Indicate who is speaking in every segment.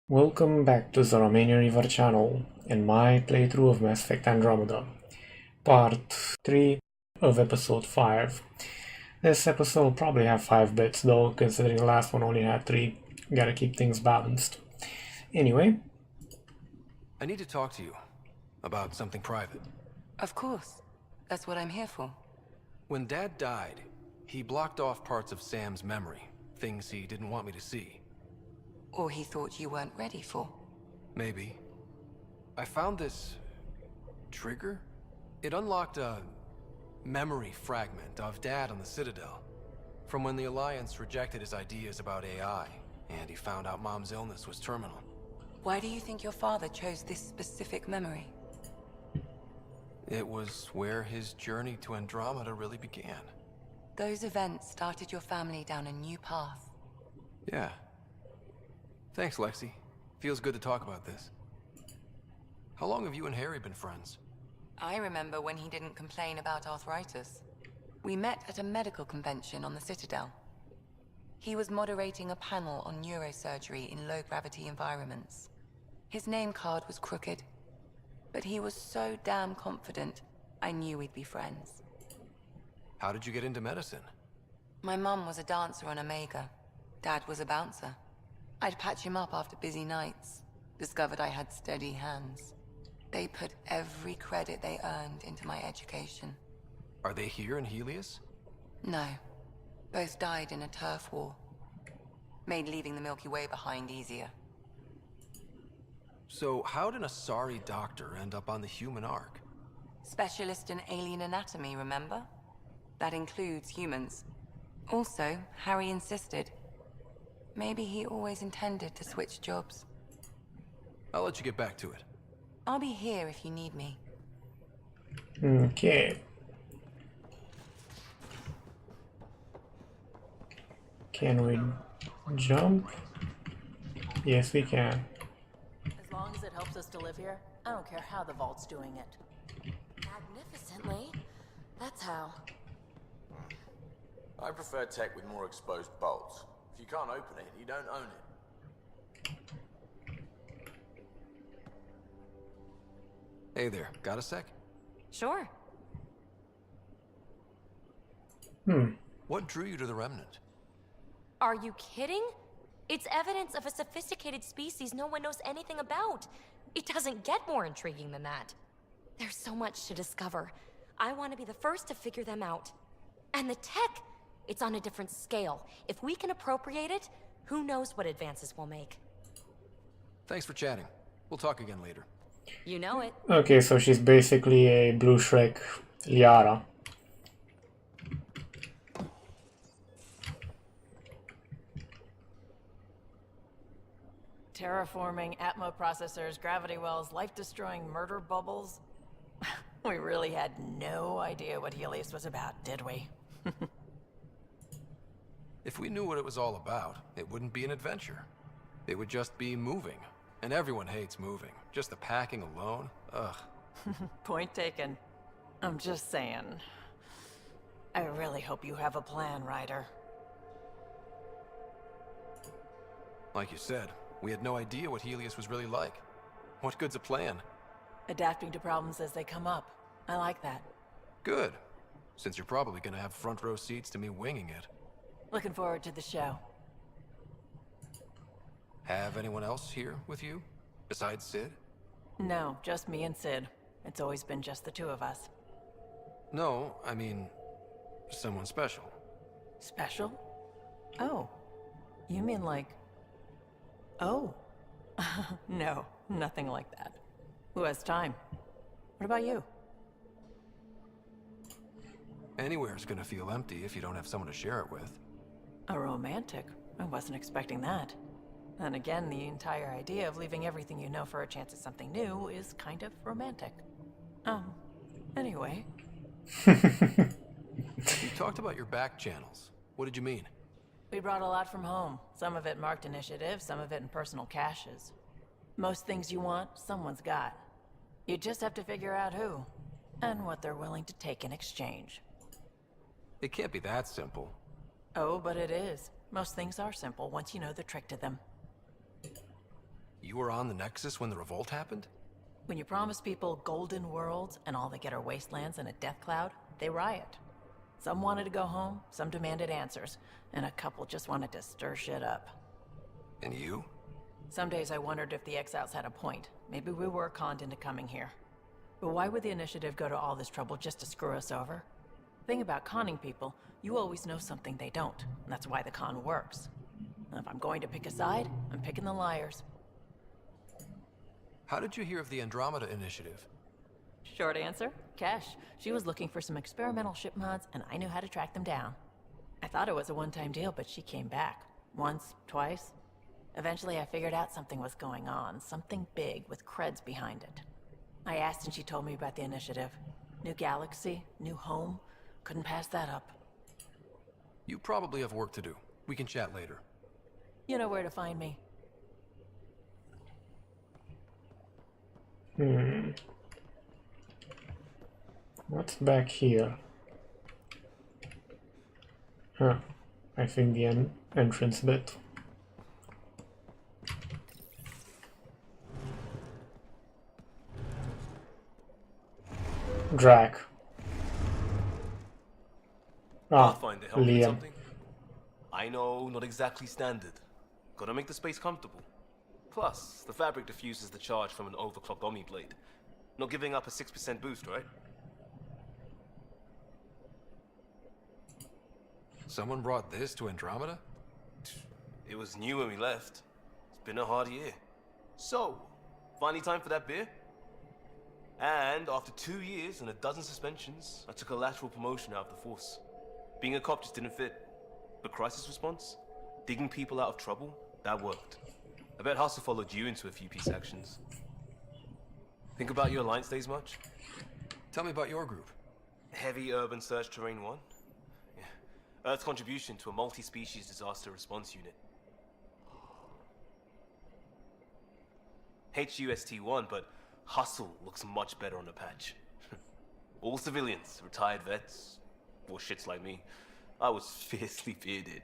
Speaker 1: Welcome back to the Romanian River channel and my playthrough of Mass Effect Andromeda, part 3 of episode 5. This episode will probably have 5 bits though, considering the last one only had 3. Gotta keep things balanced. Anyway.
Speaker 2: I need to talk to you about something private.
Speaker 3: Of course. That's what I'm here for.
Speaker 2: When Dad died, he blocked off parts of Sam's memory, things he didn't want me to see.
Speaker 3: Or he thought you weren't ready for.
Speaker 2: Maybe. I found this trigger. It unlocked a memory fragment of Dad on the Citadel, from when the Alliance rejected his ideas about AI, and he found out Mom's illness was terminal.
Speaker 3: Why do you think your father chose this specific memory?
Speaker 2: It was where his journey to Andromeda really began.
Speaker 3: Those events started your family down a new path.
Speaker 2: Yeah. Thanks, Lexi. Feels good to talk about this. How long have you and Harry been friends?
Speaker 3: I remember when he didn't complain about arthritis. We met at a medical convention on the Citadel. He was moderating a panel on neurosurgery in low-gravity environments. His name card was crooked, but he was so damn confident, I knew we'd be friends.
Speaker 2: How did you get into medicine?
Speaker 3: My mum was a dancer on Omega. Dad was a bouncer. I'd patch him up after busy nights. Discovered I had steady hands. They put every credit they earned into my education.
Speaker 2: Are they here in Helios?
Speaker 3: No. Both died in a turf war. Made leaving the Milky Way behind easier.
Speaker 2: So how did a sorry doctor end up on the human ark?
Speaker 3: Specialist in alien anatomy, remember? That includes humans. Also, Harry insisted. Maybe he always intended to switch jobs.
Speaker 2: I'll let you get back to it.
Speaker 3: I'll be here if you need me.
Speaker 1: Okay. Can we jump? Yes, we can.
Speaker 4: As long as it helps us to live here, I don't care how the vault's doing it. Magnificently. That's how.
Speaker 5: I prefer tech with more exposed bolts. If you can't open it, you don't own it.
Speaker 2: Hey there, got a sec?
Speaker 4: Sure.
Speaker 2: What drew you to the Remnant?
Speaker 6: Are you kidding? It's evidence of a sophisticated species no one knows anything about. It doesn't get more intriguing than that. There's so much to discover. I want to be the first to figure them out. And the tech, it's on a different scale. If we can appropriate it, who knows what advances we'll make.
Speaker 2: Thanks for chatting. We'll talk again later.
Speaker 6: You know it.
Speaker 1: Okay, so she's basically a Blue Shrek Liara.
Speaker 4: Terraforming, Atmo processors, gravity wells, life-destroying murder bubbles. We really had no idea what Helios was about, did we?
Speaker 2: If we knew what it was all about, it wouldn't be an adventure. It would just be moving. And everyone hates moving. Just the packing alone, ugh.
Speaker 4: Point taken. I'm just saying. I really hope you have a plan, Ryder.
Speaker 2: Like you said, we had no idea what Helios was really like. What good's a plan?
Speaker 4: Adapting to problems as they come up. I like that.
Speaker 2: Good. Since you're probably gonna have front row seats to me winging it.
Speaker 4: Looking forward to the show.
Speaker 2: Have anyone else here with you? Besides Sid?
Speaker 4: No, just me and Sid. It's always been just the two of us.
Speaker 2: No, I mean, someone special.
Speaker 4: Special? Oh. You mean like... Oh. No, nothing like that. Who has time? What about you?
Speaker 2: Anywhere's gonna feel empty if you don't have someone to share it with.
Speaker 4: A romantic? I wasn't expecting that. And again, the entire idea of leaving everything you know for a chance at something new is kind of romantic. Anyway.
Speaker 2: You talked about your back channels. What did you mean?
Speaker 4: We brought a lot from home. Some of it marked initiative, some of it in personal caches. Most things you want, someone's got. You just have to figure out who, and what they're willing to take in exchange.
Speaker 2: It can't be that simple.
Speaker 4: Oh, but it is. Most things are simple once you know the trick to them.
Speaker 2: You were on the Nexus when the revolt happened?
Speaker 4: When you promise people golden worlds and all they get are wastelands and a death cloud, they riot. Some wanted to go home, some demanded answers, and a couple just wanted to stir shit up.
Speaker 2: And you?
Speaker 4: Some days I wondered if the exiles had a point. Maybe we were conned into coming here. But why would the initiative go to all this trouble just to screw us over? Thing about conning people, you always know something they don't, and that's why the con works. And if I'm going to pick a side, I'm picking the liars.
Speaker 2: How did you hear of the Andromeda initiative?
Speaker 4: Short answer, Cash. She was looking for some experimental ship mods, and I knew how to track them down. I thought it was a one-time deal, but she came back. Once, twice. Eventually I figured out something was going on, something big with creds behind it. I asked and she told me about the initiative. New galaxy, new home. Couldn't pass that up.
Speaker 2: You probably have work to do. We can chat later.
Speaker 4: You know where to find me.
Speaker 1: What's back here? Huh. I think the entrance bit. Drac. Ah,
Speaker 7: Pathfinder, help me with
Speaker 1: Liam.
Speaker 7: something? I know, not exactly standard. Gotta make the space comfortable. Plus, the fabric diffuses the charge from an overclocked Omni blade. Not giving up a 6% boost, right?
Speaker 2: Someone brought this to Andromeda?
Speaker 7: It was new when we left. It's been a hard year. So, finally time for that beer? And after 2 years and a dozen suspensions, I took a lateral promotion out of the force. Being a cop just didn't fit. But crisis response? Digging people out of trouble? That worked. I bet Hustle followed you into a few peace actions. Think about your Alliance days much?
Speaker 2: Tell me about your group.
Speaker 7: Heavy Urban Search Terrain 1? Yeah. Earth's contribution to a multi-species disaster response unit. HUST-1, but Hustle looks much better on the patch. All civilians, retired vets, or shits like me. I was fiercely bearded.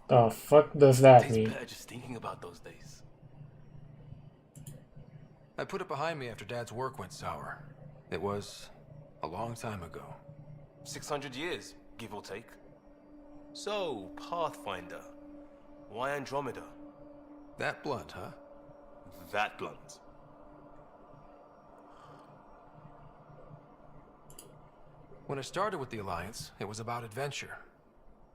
Speaker 1: The fuck does that
Speaker 7: Tastes
Speaker 1: mean?
Speaker 7: better just thinking about those days.
Speaker 2: I put it behind me after Dad's work went sour. It was a long time ago.
Speaker 7: 600 years, give or take. So, Pathfinder. Why Andromeda?
Speaker 2: That blunt, huh?
Speaker 7: That blunt.
Speaker 2: When I started with the Alliance, it was about adventure.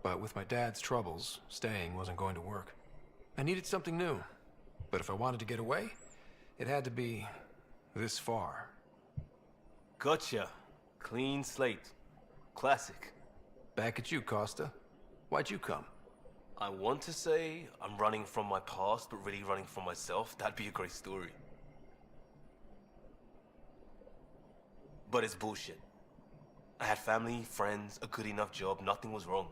Speaker 2: But with my dad's troubles, staying wasn't going to work. I needed something new. But if I wanted to get away, it had to be this far.
Speaker 7: Gotcha. Clean slate. Classic.
Speaker 2: Back at you, Costa. Why'd you come?
Speaker 7: I want to say I'm running from my past, but really running from myself. That'd be a great story. But it's bullshit. I had family, friends, a good enough job, nothing was wrong.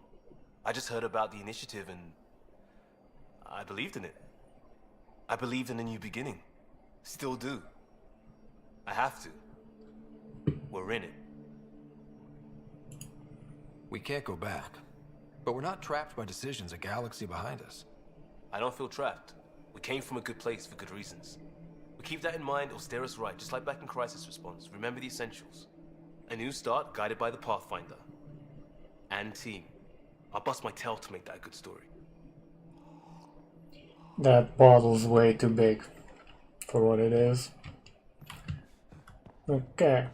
Speaker 7: I just heard about the initiative and I believed in it. I believed in a new beginning. Still do. I have to. We're in it.
Speaker 2: We can't go back. But we're not trapped by decisions a galaxy behind us.
Speaker 7: I don't feel trapped. We came from a good place for good reasons. We keep that in mind, it'll steer us right, just like back in Crisis Response. Remember the essentials. A new start guided by the Pathfinder. And team. I'll bust my tail to make that a good story.
Speaker 1: That bottle's way too big for what it is. Okay.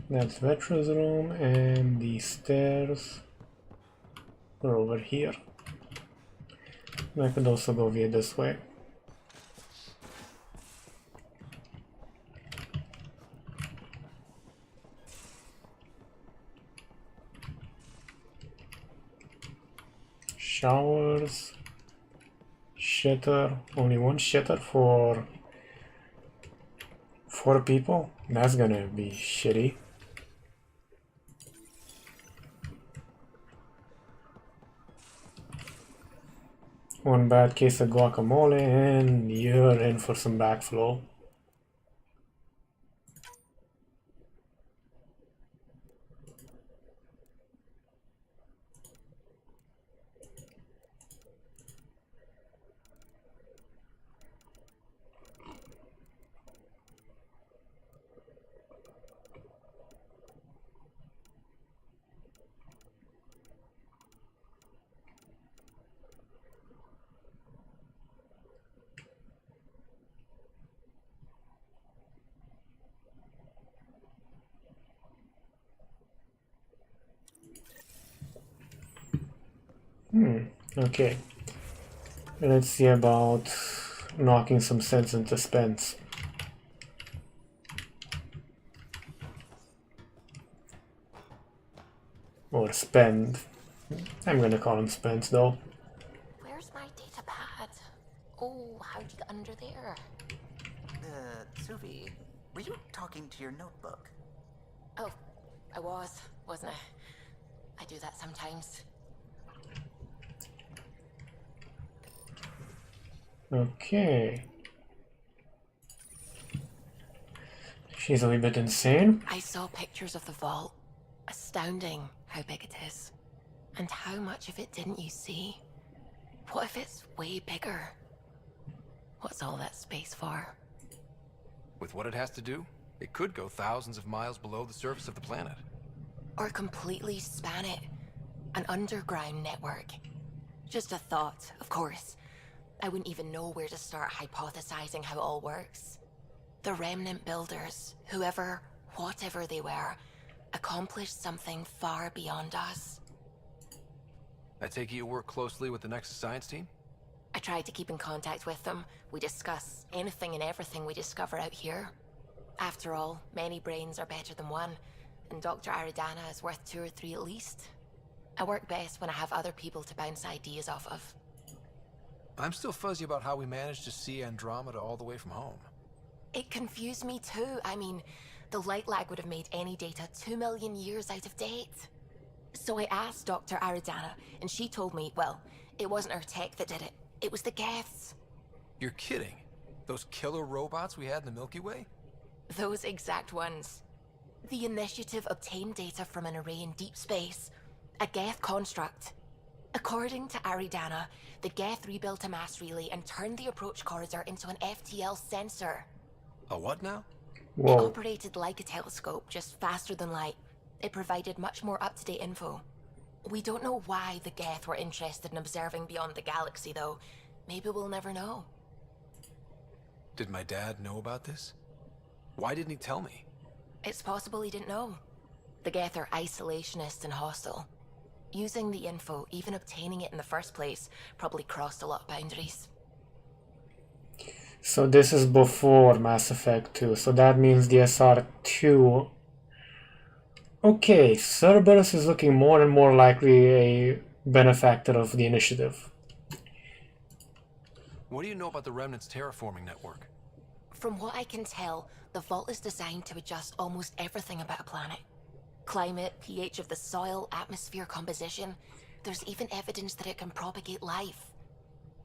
Speaker 1: That's Vetra's room, and the stairs are over here. I could also go via this way. Showers, shitter, only one shitter for 4 people? That's gonna be shitty. One bad case of guacamole and you're in for some backflow. Okay. Let's see about knocking some sense into Spence. Or Spend. I'm gonna call him Spence though.
Speaker 6: Where's my data pad? Oh, how'd you get under there?
Speaker 8: Suvi, were you talking to your notebook?
Speaker 6: Oh, I wasn't I? I do that sometimes.
Speaker 1: Okay. She's a wee bit insane.
Speaker 6: I saw pictures of the vault. Astounding how big it is. And how much of it didn't you see? What if it's way bigger? What's all that space for?
Speaker 2: With what it has to do, it could go thousands of miles below the surface of the planet.
Speaker 6: Or completely span it. An underground network. Just a thought, of course. I wouldn't even know where to start hypothesizing how it all works. The remnant builders, whoever, whatever they were, accomplished something far beyond us.
Speaker 2: I take it you work closely with the Nexus science team?
Speaker 6: I try to keep in contact with them. We discuss anything and everything we discover out here. After all, many brains are better than one, and Dr. Aridana is worth 2 or 3 at least. I work best when I have other people to bounce ideas off of.
Speaker 2: I'm still fuzzy about how we managed to see Andromeda all the way from home.
Speaker 6: It confused me too. I mean, the light lag would have made any data 2 million years out of date. So I asked Dr. Aridana, and she told me, well, it wasn't her tech that did it. It was the Geths.
Speaker 2: You're kidding? Those killer robots we had in the Milky Way?
Speaker 6: Those exact ones. The initiative obtained data from an array in deep space. A Geth construct. According to Aridana, the Geth rebuilt a mass relay and turned the approach corridor into an FTL sensor.
Speaker 2: A what now?
Speaker 1: Whoa.
Speaker 6: It operated like a telescope, just faster than light. It provided much more up-to-date info. We don't know why the Geth were interested in observing beyond the galaxy, though. Maybe we'll never know.
Speaker 2: Did my dad know about this? Why didn't he tell me?
Speaker 6: It's possible he didn't know. The Geth are isolationist and hostile. Using the info, even obtaining it in the first place, probably crossed a lot of boundaries.
Speaker 1: So this is before Mass Effect 2, so that means the SR2. Okay, Cerberus is looking more and more likely a benefactor of the initiative.
Speaker 2: What do you know about the Remnant's terraforming network?
Speaker 6: From what I can tell, the vault is designed to adjust almost everything about a planet. Climate, pH of the soil, atmosphere composition. There's even evidence that it can propagate life.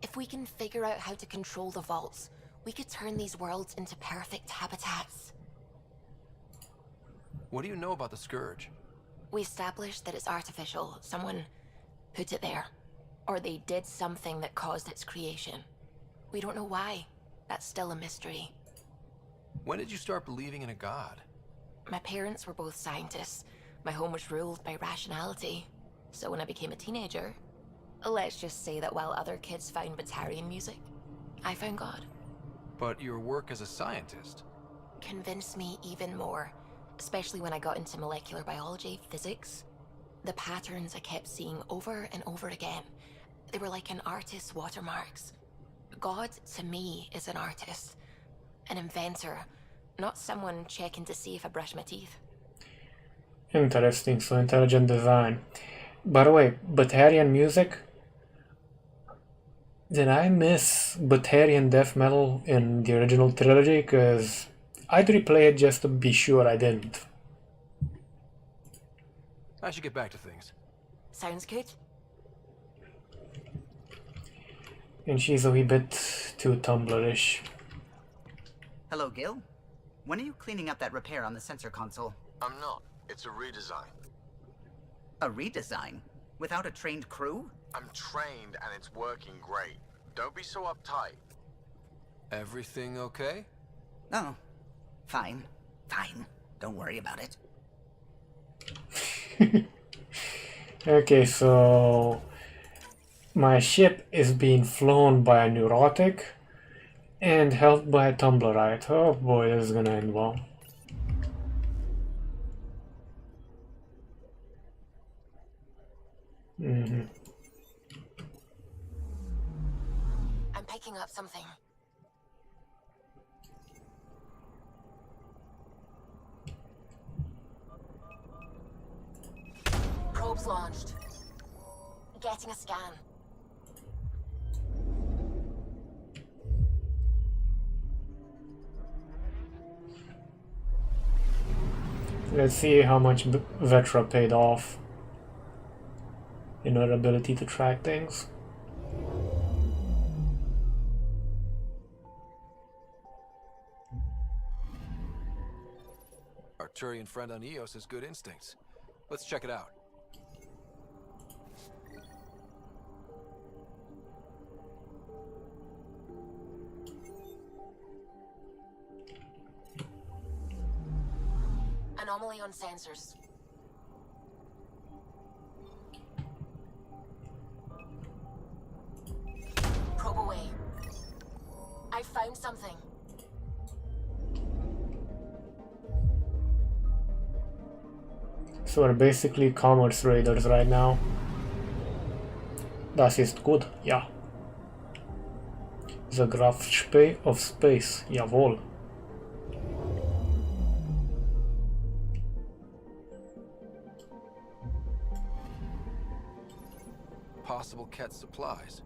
Speaker 6: If we can figure out how to control the vaults, we could turn these worlds into perfect habitats.
Speaker 2: What do you know about the Scourge?
Speaker 6: We established that it's artificial. Someone put it there. Or they did something that caused its creation. We don't know why. That's still a mystery.
Speaker 2: When did you start believing in a god?
Speaker 6: My parents were both scientists. My home was ruled by rationality. So when I became a teenager, let's just say that while other kids found Batarian music, I found God.
Speaker 2: But your work as a scientist?
Speaker 6: Convinced me even more, especially when I got into molecular biology, physics. The patterns I kept seeing over and over again, they were like an artist's watermarks. God, to me, is an artist, an inventor, not someone checking to see if I brush my teeth.
Speaker 1: Interesting, so intelligent design. By the way, Batarian music? Did I miss Batarian death metal in the original trilogy? Because I'd replay it just to be sure I didn't.
Speaker 2: I should get back to things.
Speaker 6: Sounds good.
Speaker 1: And she's a wee bit too Tumblr-ish.
Speaker 8: Hello, Gil. When are you cleaning up that repair on the sensor console?
Speaker 5: I'm not. It's a redesign.
Speaker 8: A redesign? Without a trained crew?
Speaker 5: I'm trained and it's working great. Don't be so uptight.
Speaker 2: Everything okay?
Speaker 8: Oh, fine. Fine. Don't worry about it.
Speaker 1: Okay, so my ship is being flown by a neurotic and helped by a Tumblerite. Oh boy, this is gonna end well.
Speaker 6: picking up something. Probes launched. Getting a scan.
Speaker 1: Let's see how much Vetra paid off in her ability to track things.
Speaker 2: Arcturian friend on Eos has good instincts. Let's check it out.
Speaker 6: Anomaly on sensors. Probe away. I found something.
Speaker 1: So we're basically commerce raiders right now. Das ist gut, ja. The Graph of Space, jawohl.
Speaker 2: Possible Ket supplies,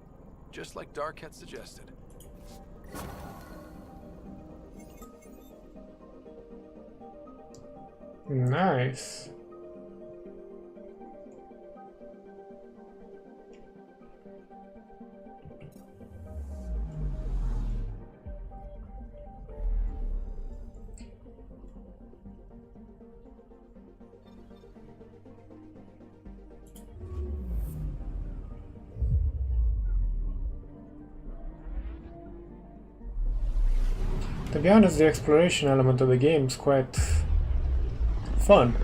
Speaker 2: just like Darket suggested.
Speaker 1: Nice. To be honest, the exploration element of the game is quite fun.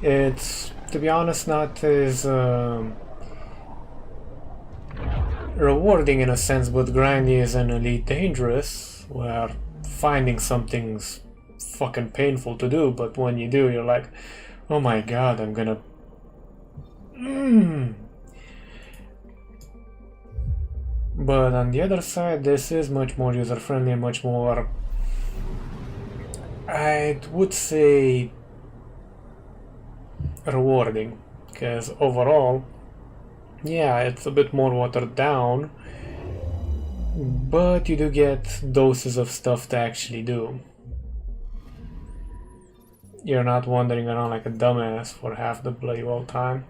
Speaker 1: It's, to be honest, not as rewarding in a sense, but grindy as an Elite Dangerous, where finding something's fucking painful to do, but when you do, you're like, oh my god, I'm gonna... But on the other side, this is much more user-friendly and much more... I would say rewarding, because overall, yeah, it's a bit more watered down, but you do get doses of stuff to actually do. You're not wandering around like a dumbass for half the bloody well time.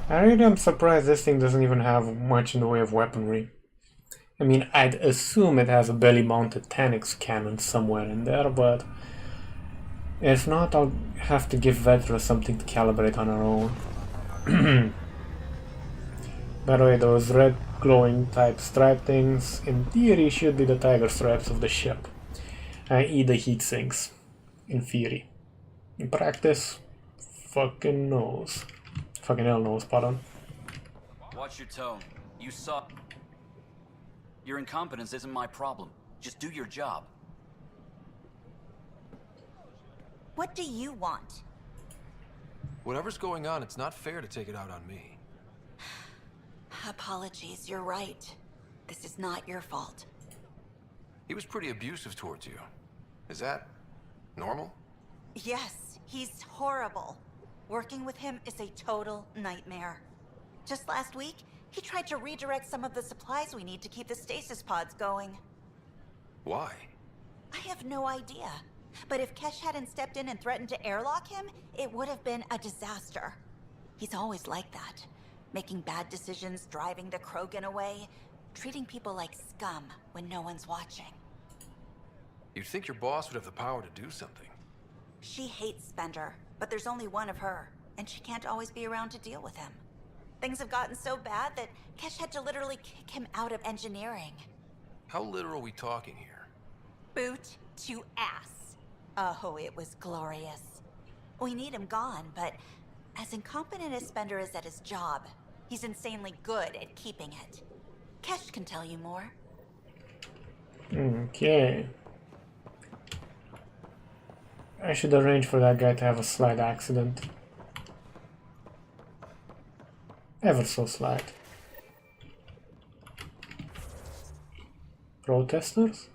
Speaker 1: I really am surprised this thing doesn't even have much in the way of weaponry. I mean, I'd assume it has a belly-mounted Tanix cannon somewhere in there, but if not, I'll have to give Vetra something to calibrate on her own. By the way, those red glowing type stripe things, in theory, should be the tiger stripes of the ship, i.e. the heat sinks, in theory. In practice, fucking knows. Fucking hell knows, pardon.
Speaker 9: Watch your tone. You saw... Your incompetence isn't my problem. Just do your job.
Speaker 10: What do you want?
Speaker 2: Whatever's going on, it's not fair to take it out on me.
Speaker 10: Apologies, you're right. This is not your fault.
Speaker 2: He was pretty abusive towards you. Is that normal?
Speaker 10: Yes, he's horrible. Working with him is a total nightmare. Just last week, he tried to redirect some of the supplies we need to keep the stasis pods going.
Speaker 2: Why?
Speaker 10: I have no idea. But if Kesh hadn't stepped in and threatened to airlock him, it would have been a disaster. He's always like that. Making bad decisions, driving the Krogan away, treating people like scum when no one's watching.
Speaker 2: You'd think your boss would have the power to do something.
Speaker 10: She hates Spender, but there's only one of her, and she can't always be around to deal with him. Things have gotten so bad that Kesh had to literally kick him out of engineering.
Speaker 2: How literal are we talking here?
Speaker 10: Boot to ass. Oh, it was glorious. We need him gone, but as incompetent as Spender is at his job, he's insanely good at keeping it. Kesh can tell you more.
Speaker 1: Okay. I should arrange for that guy to have a slight accident. Ever so slight. Protesters?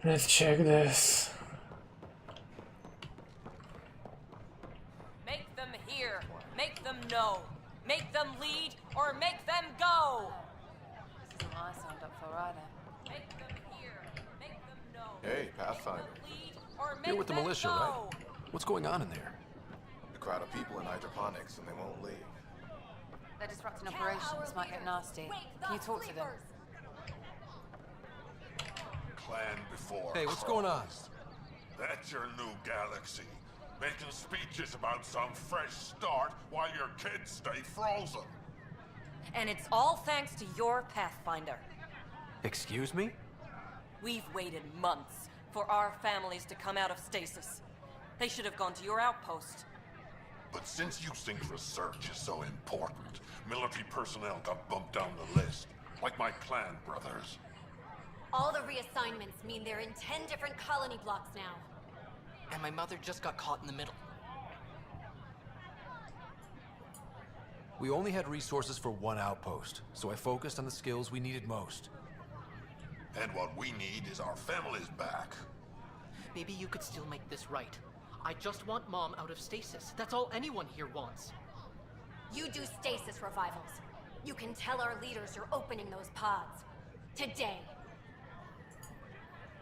Speaker 1: Let's check this.
Speaker 11: Make them hear, make them know, make them lead, or make them go! This isn't what I signed up for either. Make them hear, make them know.
Speaker 5: Hey, Pathfinder.
Speaker 2: You're with the militia, right? What's going on in there?
Speaker 5: A crowd of people in hydroponics and they won't leave.
Speaker 11: They're disrupting operations, might get nasty. Can you talk to them?
Speaker 12: Clan before
Speaker 2: Hey, what's going on?
Speaker 12: That's your new galaxy. Making speeches about some fresh start while your kids stay frozen.
Speaker 11: And it's all thanks to your Pathfinder.
Speaker 2: Excuse me?
Speaker 11: We've waited months for our families to come out of stasis. They should have gone to your outpost.
Speaker 12: But since you think research is so important, military personnel got bumped down the list, like my clan brothers.
Speaker 6: All the reassignments mean they're in 10 different colony blocks now.
Speaker 2: And my mother just got caught in the middle. We only had resources for one outpost, so I focused on the skills we needed most.
Speaker 12: And what we need is our families back.
Speaker 13: Maybe you could still make this right. I just want Mom out of stasis. That's all anyone here wants.
Speaker 6: You do stasis revivals. You can tell our leaders you're opening those pods. Today.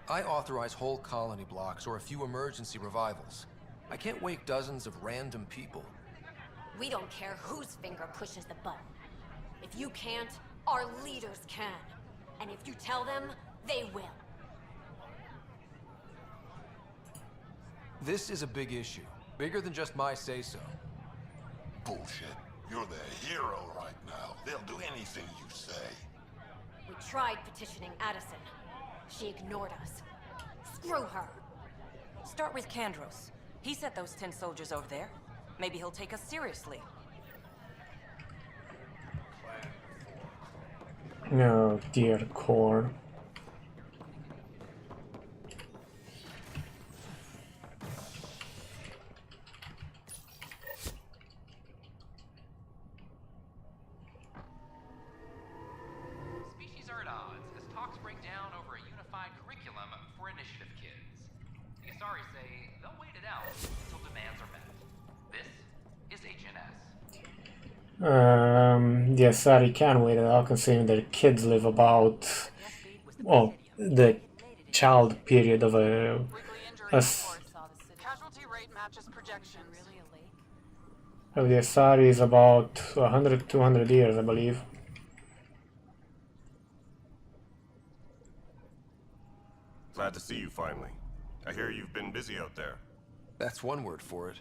Speaker 2: I authorize whole colony blocks or a few emergency revivals. I can't wake dozens of random people.
Speaker 6: We don't care whose finger pushes the button. If you can't, our leaders can. And if you tell them, they will.
Speaker 2: This is a big issue. Bigger than just my say-so.
Speaker 12: Bullshit. You're the hero right now. They'll do anything you say.
Speaker 6: We tried petitioning Addison. She ignored us. Screw her.
Speaker 11: Start with Kandros. He sent those 10 soldiers over there. Maybe he'll take us seriously.
Speaker 1: Oh dear, core.
Speaker 14: Species are at odds as talks break down over a unified curriculum for initiative kids. The Asari say they'll wait it out until demands are met. This is HNS.
Speaker 1: The Asari can wait it out considering their kids live about, well, the child period of a of the Asari is about 100-200 years, I believe.
Speaker 15: Glad to see you finally. I hear you've been busy out there.
Speaker 2: That's one word for it.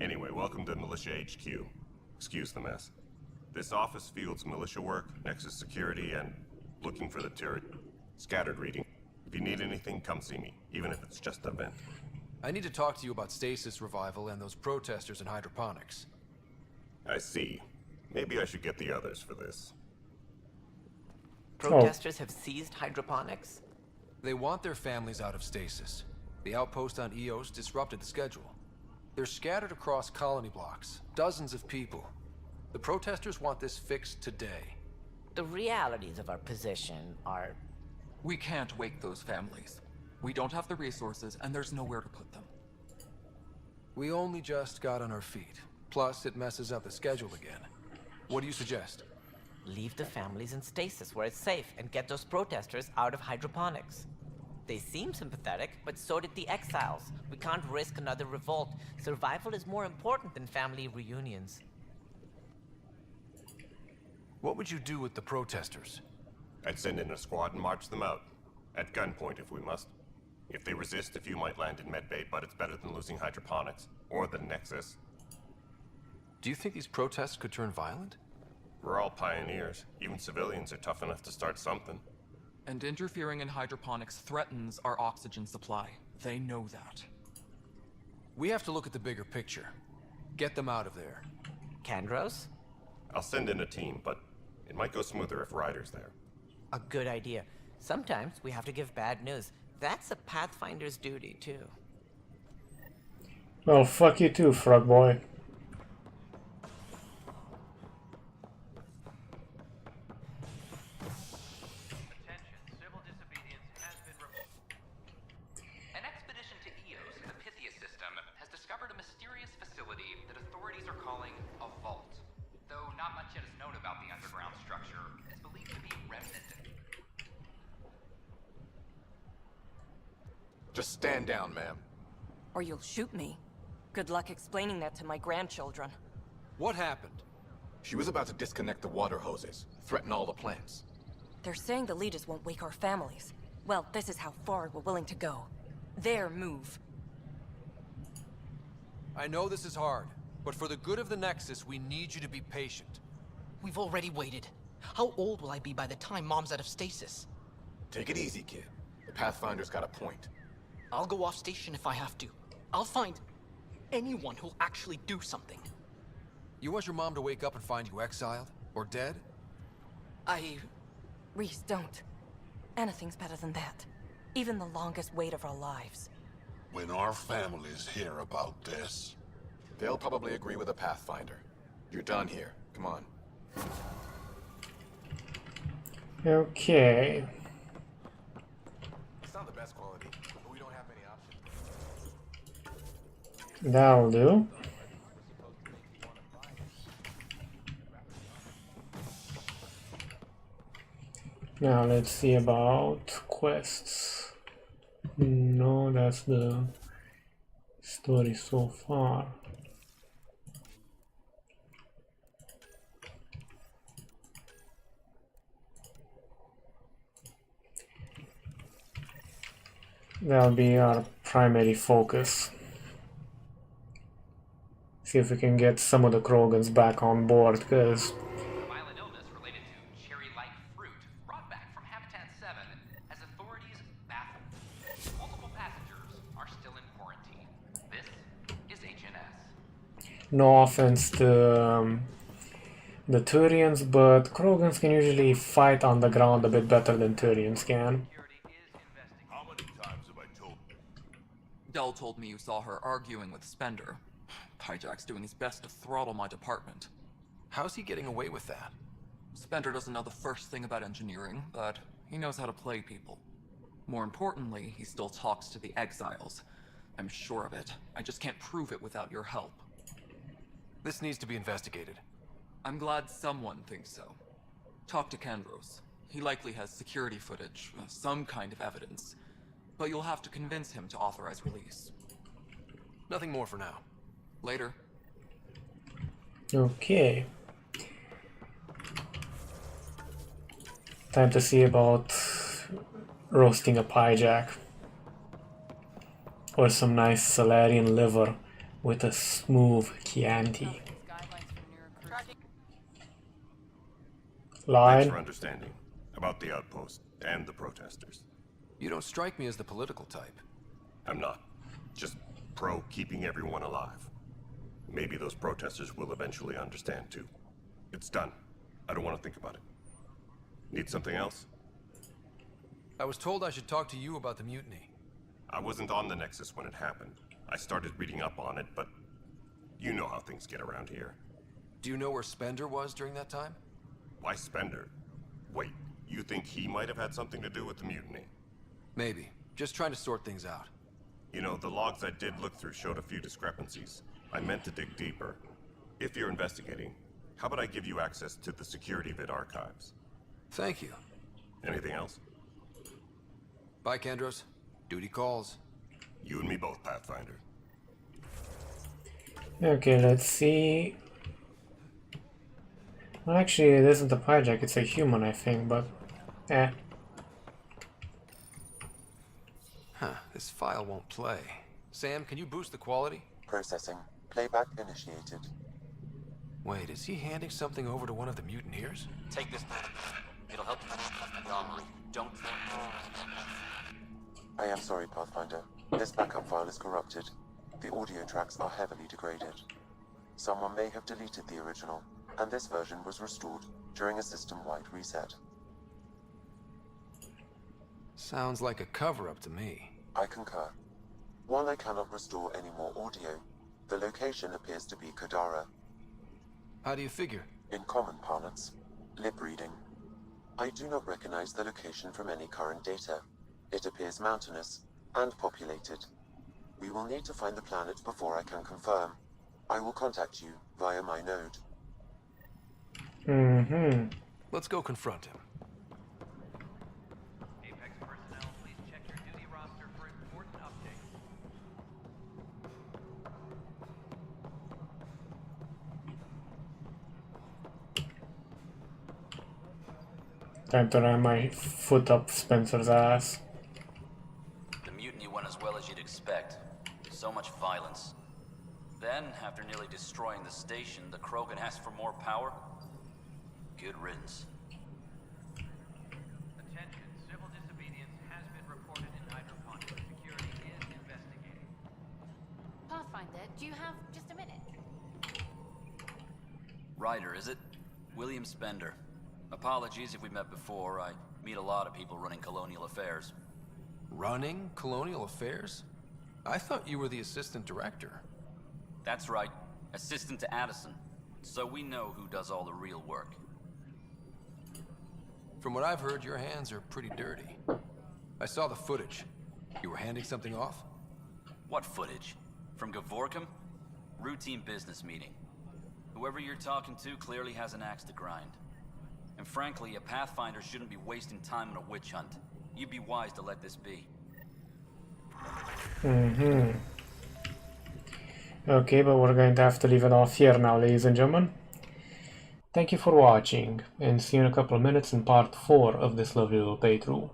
Speaker 15: Anyway, welcome to Militia HQ. Excuse the mess. This office fields militia work, Nexus security, and looking for the turret. Scattered reading. If you need anything, come see me, even if it's just a vent.
Speaker 2: I need to talk to you about stasis revival and those protesters in hydroponics.
Speaker 15: I see. Maybe I should get the others for this.
Speaker 16: Protesters have seized hydroponics?
Speaker 2: They want their families out of stasis. The outpost on Eos disrupted the schedule. They're scattered across colony blocks, dozens of people. The protesters want this fixed today.
Speaker 16: The realities of our position are...
Speaker 17: We can't wake those families. We don't have the resources, and there's nowhere to put them.
Speaker 2: We only just got on our feet. Plus, it messes up the schedule again. What do you suggest?
Speaker 16: Leave the families in stasis where it's safe and get those protesters out of hydroponics. They seem sympathetic, but so did the exiles. We can't risk another revolt. Survival is more important than family reunions.
Speaker 2: What would you do with the protesters?
Speaker 15: I'd send in a squad and march them out. At gunpoint if we must. If they resist, a few might land in medbay, but it's better than losing hydroponics. Or the Nexus.
Speaker 2: Do you think these protests could turn violent?
Speaker 15: We're all pioneers. Even civilians are tough enough to start something.
Speaker 17: And interfering in hydroponics threatens our oxygen supply. They know that.
Speaker 2: We have to look at the bigger picture. Get them out of there.
Speaker 16: Kandros?
Speaker 15: I'll send in a team, but It might go smoother if Ryder's there.
Speaker 16: A good idea. Sometimes we have to give bad news. That's a Pathfinder's duty, too.
Speaker 1: Well, fuck you too, frog boy.
Speaker 14: An expedition to Eos, the Pythia system, has discovered a mysterious facility that authorities are calling a vault. Though not much yet is known about the underground structure, it's believed to be remnant.
Speaker 5: Just stand down, ma'am.
Speaker 11: Or you'll shoot me. Good luck explaining that to my grandchildren.
Speaker 5: What happened? She was about to disconnect the water hoses, threaten all the plants.
Speaker 11: They're saying the leaders won't wake our families. Well, this is how far we're willing to go. Their move.
Speaker 2: I know this is hard, but for the good of the Nexus, we need you to be patient.
Speaker 13: We've already waited. How old will I be by the time Mom's out of stasis?
Speaker 5: Take it easy, kid. The Pathfinder's got a point.
Speaker 13: I'll go off station if I have to. I'll find anyone who'll actually do something.
Speaker 2: You want your mom to wake up and find you exiled? Or dead?
Speaker 11: Reese, don't. Anything's better than that. Even the longest wait of our lives.
Speaker 12: When our families hear about this...
Speaker 5: They'll probably agree with the Pathfinder. You're done here. Come on.
Speaker 1: Okay.
Speaker 5: It's not the best quality, but we don't have many options.
Speaker 1: That'll do. Now let's see about quests. No, that's the story so far. That'll be our primary focus. See if we can get some of the Krogans back on board, because
Speaker 14: Violent illness related to cherry-like fruit brought back from Habitat 7 as authorities baffled. Multiple passengers are still in quarantine. This is HNS.
Speaker 1: no offense to the Turians, but Krogans can usually fight on the ground a bit better than Turians can.
Speaker 12: How many times have I told...
Speaker 17: Dell told me you saw her arguing with Spender. Hijack's doing his best to throttle my department.
Speaker 2: How's he getting away with that?
Speaker 17: Spender doesn't know the first thing about engineering, but he knows how to play people. More importantly, he still talks to the exiles. I'm sure of it. I just can't prove it without your help.
Speaker 2: This needs to be investigated.
Speaker 17: I'm glad someone thinks so. Talk to Kandros. He likely has security footage, some kind of evidence. But you'll have to convince him to authorize release.
Speaker 2: Nothing more for now.
Speaker 17: Later.
Speaker 1: Okay. Time to see about roasting a hijack. Or some nice Salarian liver with a smooth Chianti.
Speaker 15: Thanks
Speaker 1: Line.
Speaker 15: for understanding. About the outpost and the protesters.
Speaker 2: You don't strike me as the political type.
Speaker 15: I'm not. Just pro keeping everyone alive. Maybe those protesters will eventually understand too. It's done. I don't want to think about it. Need something else?
Speaker 2: I was told I should talk to you about the mutiny.
Speaker 15: I wasn't on the Nexus when it happened. I started reading up on it, but you know how things get around here.
Speaker 2: Do you know where Spender was during that time?
Speaker 15: Why Spender? Wait, you think he might have had something to do with the mutiny?
Speaker 2: Maybe. Just trying to sort things out.
Speaker 15: You know, the logs I did look through showed a few discrepancies. I meant to dig deeper. If you're investigating, how about I give you access to the security vid archives?
Speaker 2: Thank you.
Speaker 15: Anything else?
Speaker 2: Bye, Kandros. Duty calls.
Speaker 15: You and me both, Pathfinder.
Speaker 1: Okay, let's see. Well, actually, it isn't a hijack, it's a human, I think, but
Speaker 2: Huh, this file won't play. Sam, can you boost the quality?
Speaker 18: Processing. Playback initiated.
Speaker 2: Wait, is he handing something over to one of the mutineers?
Speaker 9: Take this. It'll help the armory. Don't...
Speaker 18: I am sorry, Pathfinder. This backup file is corrupted. The audio tracks are heavily degraded. Someone may have deleted the original, and this version was restored. during a system-wide reset.
Speaker 2: Sounds like a cover-up to me.
Speaker 18: I concur. While I cannot restore any more audio, the location appears to be Kodara.
Speaker 2: How do you figure?
Speaker 18: In common parlance, lip reading. I do not recognize the location from any current data. It appears mountainous and populated. We will need to find the planet before I can confirm. I will contact you via my node.
Speaker 2: Let's go confront him.
Speaker 14: Apex personnel, please check your duty roster for important updates.
Speaker 1: Time to ram my foot up Spencer's ass.
Speaker 9: The mutiny went as well as you'd expect. So much violence. Then, after nearly destroying the station, the Krogan asked for more power? Good riddance.
Speaker 14: Attention, civil disobedience has been reported in hydroponics. Security is investigating.
Speaker 6: Pathfinder, do you have just a minute?
Speaker 9: Ryder, is it? William Spender. Apologies if we met before. I meet a lot of people running colonial affairs.
Speaker 2: Running colonial affairs? I thought you were the assistant director.
Speaker 9: That's right. Assistant to Addison. So we know who does all the real work.
Speaker 2: From what I've heard, your hands are pretty dirty. I saw the footage. You were handing something off?
Speaker 9: What footage? From Gavorkum? Routine business meeting. Whoever you're talking to clearly has an axe to grind. And frankly, a Pathfinder shouldn't be wasting time on a witch hunt. You'd be wise to let this be.
Speaker 1: Okay, but we're going to have to leave it off here now, ladies and gentlemen. Thank you for watching, and see you in a couple of minutes in part 4 of this lovely little playthrough.